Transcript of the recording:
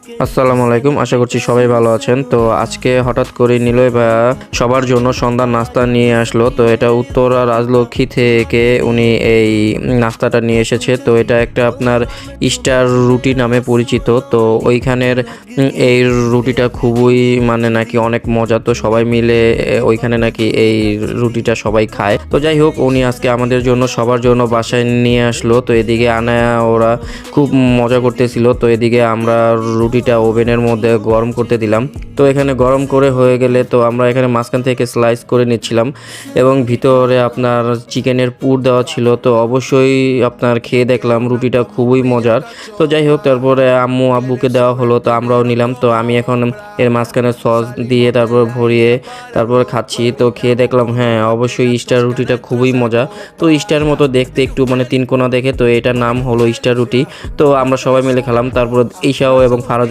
আসসালামু আলাইকুম, আশা করছি সবাই ভালো আছেন। তো আজকে হঠাৎ করে নিলয় ভাইয়া সবার জন্য সন্ধ্যার নাস্তা নিয়ে আসলো। তো এটা উত্তরা রাজলক্ষ্মী থেকে উনি এই নাস্তাটা নিয়ে এসেছে। তো এটা একটা আপনার স্টার রুটি নামে পরিচিত। তো ওইখানের এই রুটিটা খুবই মানে নাকি অনেক মজা। তো সবাই মিলে ওইখানে নাকি এই রুটিটা সবাই খায়। তো যাই হোক, উনি আজকে আমাদের জন্য সবার জন্য বাসায় নিয়ে আসলো। তো এদিকে আনায়া ওরা খুব মজা করতেছিল। তো এদিকে আমরা রুটিটা ওভেনের মধ্যে গরম করতে দিলাম। তো এখানে গরম করে হয়ে গেলে তো আমরা এখানে মাঝখান থেকে স্লাইস করে নিচ্ছিলাম এবং ভিতরে আপনার চিকেনের পুর দেওয়া ছিল। তো অবশ্যই আপনার খেয়ে দেখলাম রুটিটা খুবই মজার। তো যাই হোক, তারপরে আম্মু আব্বুকে দেওয়া হলো, তো আমরাও নিলাম। তো আমি এখন এর মাঝখানে সস দিয়ে তারপর ভরিয়ে তারপর খাচ্ছি। তো খেয়ে দেখলাম হ্যাঁ, অবশ্যই স্টার রুটিটা খুবই মজা। তো স্টার মতো দেখতে একটু মানে তিন কোনা দেখে, তো এটার নাম হলো স্টার রুটি। তো আমরা সবাই মিলে খেলাম। তারপর ঈশাও এবং ফারাজ